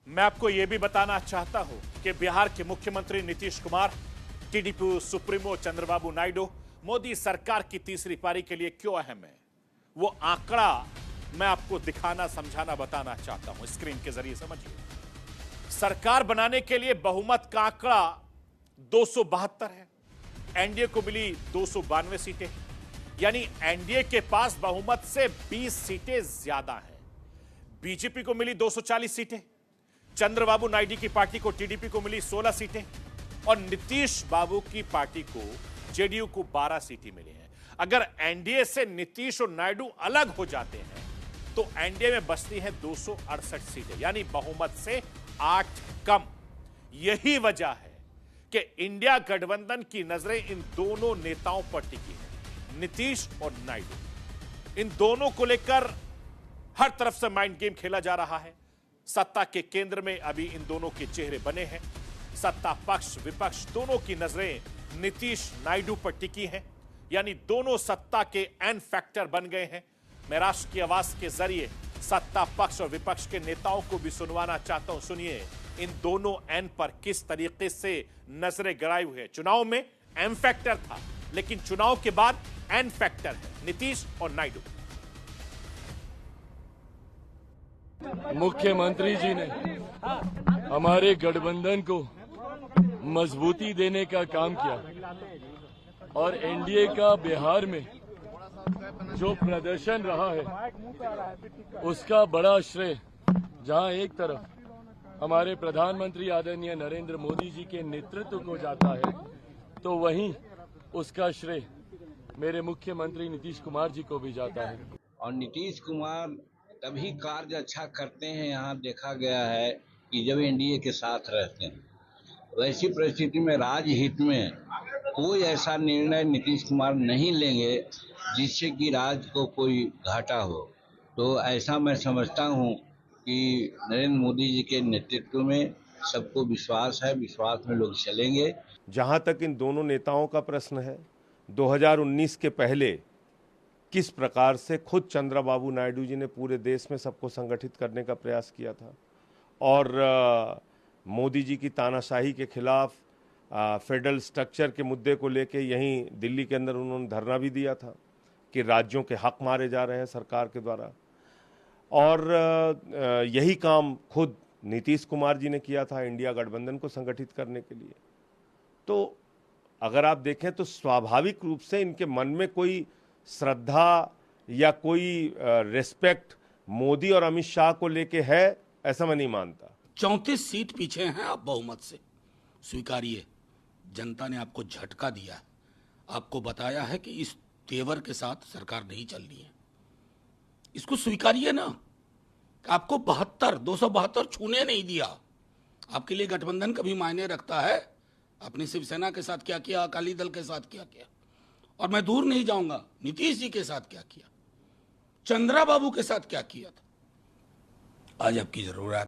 मैं आपको यह भी बताना चाहता हूं कि बिहार के मुख्यमंत्री नीतीश कुमार, टीडीपी सुप्रीमो चंद्रबाबू नायडू मोदी सरकार की तीसरी पारी के लिए क्यों अहम है। वो आंकड़ा मैं आपको दिखाना, समझाना, बताना चाहता हूं। स्क्रीन के जरिए समझिए। सरकार बनाने के लिए बहुमत का आंकड़ा 272 है। एनडीए को मिली 292 सीटें, यानी एनडीए के पास बहुमत से 20 सीटें ज्यादा हैं। बीजेपी को मिली 240 सीटें, चंद्रबाबू नायडू की पार्टी को, टीडीपी को मिली 16 सीटें और नीतीश बाबू की पार्टी को, जेडीयू को 12 सीटें मिली हैं। अगर एनडीए से नीतीश और नायडू अलग हो जाते हैं तो एनडीए में बचती हैं 268 सीटें, यानी बहुमत से 8 कम। यही वजह है कि इंडिया गठबंधन की नजरें इन दोनों नेताओं पर टिकी है, नीतीश और नायडू। इन दोनों को लेकर हर तरफ से माइंड गेम खेला जा रहा है। सत्ता के केंद्र में अभी इन दोनों के चेहरे बने हैं। सत्ता पक्ष विपक्ष दोनों की नजरें नीतीश नायडू पर टिकी हैं, यानी दोनों सत्ता के एन फैक्टर बन गए हैं। मैं राष्ट्र की आवाज के जरिए सत्ता पक्ष और विपक्ष के नेताओं को भी सुनवाना चाहता हूं। सुनिए इन दोनों एन पर किस तरीके से नजरें गड़ाई हुई है। चुनाव में एम फैक्टर था, लेकिन चुनाव के बाद एन फैक्टर है, नीतीश और नायडू। मुख्यमंत्री जी ने हमारे गठबंधन को मजबूती देने का काम किया और एनडीए का बिहार में जो प्रदर्शन रहा है उसका बड़ा श्रेय जहां एक तरफ हमारे प्रधानमंत्री आदरणीय नरेंद्र मोदी जी के नेतृत्व को जाता है, तो वहीं उसका श्रेय मेरे मुख्यमंत्री नीतीश कुमार जी को भी जाता है। और नीतीश कुमार तभी कार्य अच्छा करते हैं, यहाँ देखा गया है कि जब एनडीए के साथ रहते हैं। वैसी परिस्थिति में राजहित में कोई ऐसा निर्णय नीतीश कुमार नहीं लेंगे जिससे कि राज्य को कोई घाटा हो। तो ऐसा मैं समझता हूँ कि नरेंद्र मोदी जी के नेतृत्व में सबको विश्वास है, विश्वास में लोग चलेंगे। जहां तक इन दोनों नेताओं का प्रश्न है, 2019 के पहले किस प्रकार से खुद चंद्रबाबू नायडू जी ने पूरे देश में सबको संगठित करने का प्रयास किया था और मोदी जी की तानाशाही के खिलाफ फेडरल स्ट्रक्चर के मुद्दे को लेके यहीं दिल्ली के अंदर उन्होंने धरना भी दिया था कि राज्यों के हक मारे जा रहे हैं सरकार के द्वारा। और यही काम खुद नीतीश कुमार जी ने किया था इंडिया गठबंधन को संगठित करने के लिए। तो अगर आप देखें तो स्वाभाविक रूप से इनके मन में कोई श्रद्धा या कोई रिस्पेक्ट मोदी और अमित शाह को लेके है, ऐसा मैं नहीं मानता। 34 सीट पीछे हैं आप बहुमत से, स्वीकारिए। जनता ने आपको झटका दिया है, आपको बताया है कि इस तेवर के साथ सरकार नहीं चल रही है। इसको स्वीकारिए ना। आपको 272 छूने नहीं दिया। आपके लिए गठबंधन कभी मायने रखता है? अपनी शिवसेना के साथ क्या किया, अकाली दल के साथ क्या किया, और मैं दूर नहीं जाऊंगा नीतीश जी के साथ क्या किया, चंद्रा बाबू के साथ क्या किया था। आज आपकी जरूरत